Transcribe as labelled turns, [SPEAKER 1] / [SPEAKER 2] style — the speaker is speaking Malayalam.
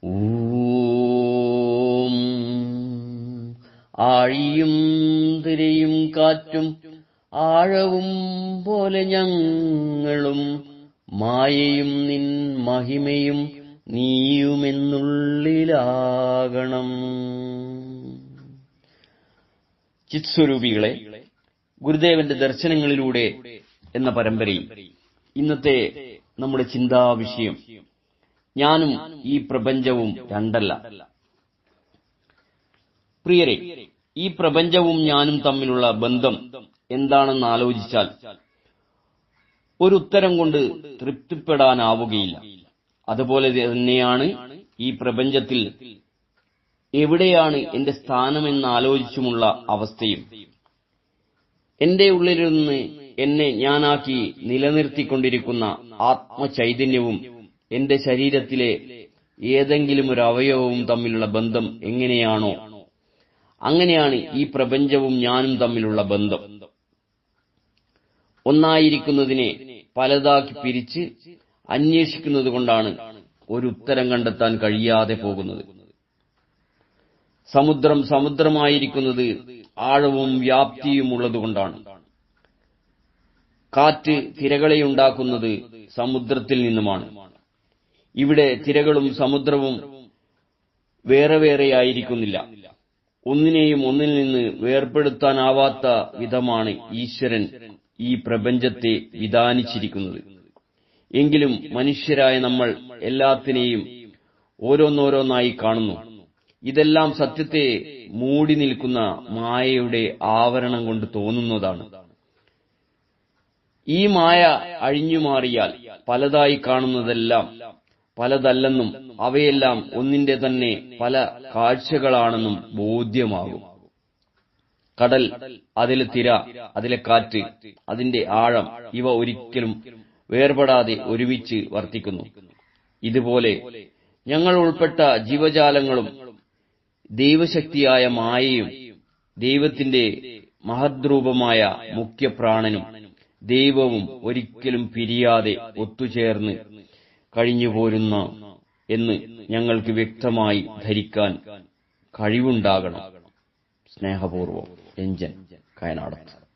[SPEAKER 1] ഓം ആഴിയും തിരയും കാറ്റും ആഴവും പോലെ ഞങ്ങളും മായയും നിൻ മഹിമയും നീയുമെന്നുള്ളിലാകണം. ചിത്സ്വരൂപികളെ, ഗുരുദേവന്റെ ദർശനങ്ങളിലൂടെ എന്ന പരമ്പരയിൽ ഇന്നത്തെ നമ്മുടെ ചിന്താവിഷയം ഞാനും ഈ പ്രപഞ്ചവും രണ്ടല്ല. പ്രിയരെ, ഈ പ്രപഞ്ചവും ഞാനും തമ്മിലുള്ള ബന്ധം എന്താണെന്ന് ആലോചിച്ചാൽ ഒരു ഉത്തരം കൊണ്ട് തൃപ്തിപ്പെടാനാവുകയില്ല. അതുപോലെ തന്നെയാണ് ഈ പ്രപഞ്ചത്തിൽ എവിടെയാണ് എന്റെ സ്ഥാനമെന്ന് ആലോചിച്ചുമുള്ള അവസ്ഥയും. എന്റെ ഉള്ളിൽ നിന്ന് എന്നെ ഞാനാക്കി നിലനിർത്തിക്കൊണ്ടിരിക്കുന്ന ആത്മചൈതന്യവും എന്റെ ശരീരത്തിലെ ഏതെങ്കിലും ഒരു അവയവവും തമ്മിലുള്ള ബന്ധം എങ്ങനെയാണോ, അങ്ങനെയാണ് ഈ പ്രപഞ്ചവും ഞാനും തമ്മിലുള്ള ബന്ധം. ഒന്നായിരിക്കുന്നതിനെ പലതാക്കി പിരിച്ച് അന്വേഷിക്കുന്നതുകൊണ്ടാണ് ഒരു ഉത്തരം കണ്ടെത്താൻ കഴിയാതെ പോകുന്നത്. സമുദ്രം സമുദ്രമായിരിക്കുന്നത് ആഴവും വ്യാപ്തിയുമുള്ളതുകൊണ്ടാണ്. കാറ്റ് തിരകളെയുണ്ടാക്കുന്നത് സമുദ്രത്തിൽ നിന്നുമാണ്. ഇവിടെ തിരകളും സമുദ്രവും വേറെ വേറെയായിരിക്കുന്നില്ല. ഒന്നിനെയും ഒന്നിൽ നിന്ന് വേർപെടുത്താനാവാത്ത വിധമാണ് ഈശ്വരൻ ഈ പ്രപഞ്ചത്തെ വിധാനിച്ചിരിക്കുന്നത്. എങ്കിലും മനുഷ്യരായ നമ്മൾ എല്ലാത്തിനെയും ഓരോന്നോരോന്നായി കാണുന്നു. ഇതെല്ലാം സത്യത്തെ മൂടി നിൽക്കുന്ന മായയുടെ ആവരണം കൊണ്ട് തോന്നുന്നതാണ്. ഈ മായ അഴിഞ്ഞുമാറിയാൽ പലതായി കാണുന്നതെല്ലാം പലതല്ലെന്നും അവയെല്ലാം ഒന്നിന്റെ തന്നെ പല കാഴ്ചകളാണെന്നും ബോധ്യമാകും. കടൽ, അതിലെ തിര, അതിലെ കാറ്റ്, അതിന്റെ ആഴം ഇവ ഒരിക്കലും വേർപെടാതെ ഒരുമിച്ച് വർത്തിക്കുന്നു. ഇതുപോലെ ഞങ്ങൾ ഉൾപ്പെട്ട ജീവജാലങ്ങളും ദൈവശക്തിയായ മായയും ദൈവത്തിന്റെ മഹദ്രൂപമായ മുഖ്യപ്രാണനും ദൈവവും ഒരിക്കലും പിരിയാതെ ഒത്തുചേർന്ന് കഴിഞ്ഞുപോരുന്ന എന്ന് ഞങ്ങൾക്ക് വ്യക്തമായി ധരിക്കാൻ കഴിവുണ്ടാകണം. സ്നേഹപൂർവ്വം, രഞ്ജൻ, കയനാടത്ത്.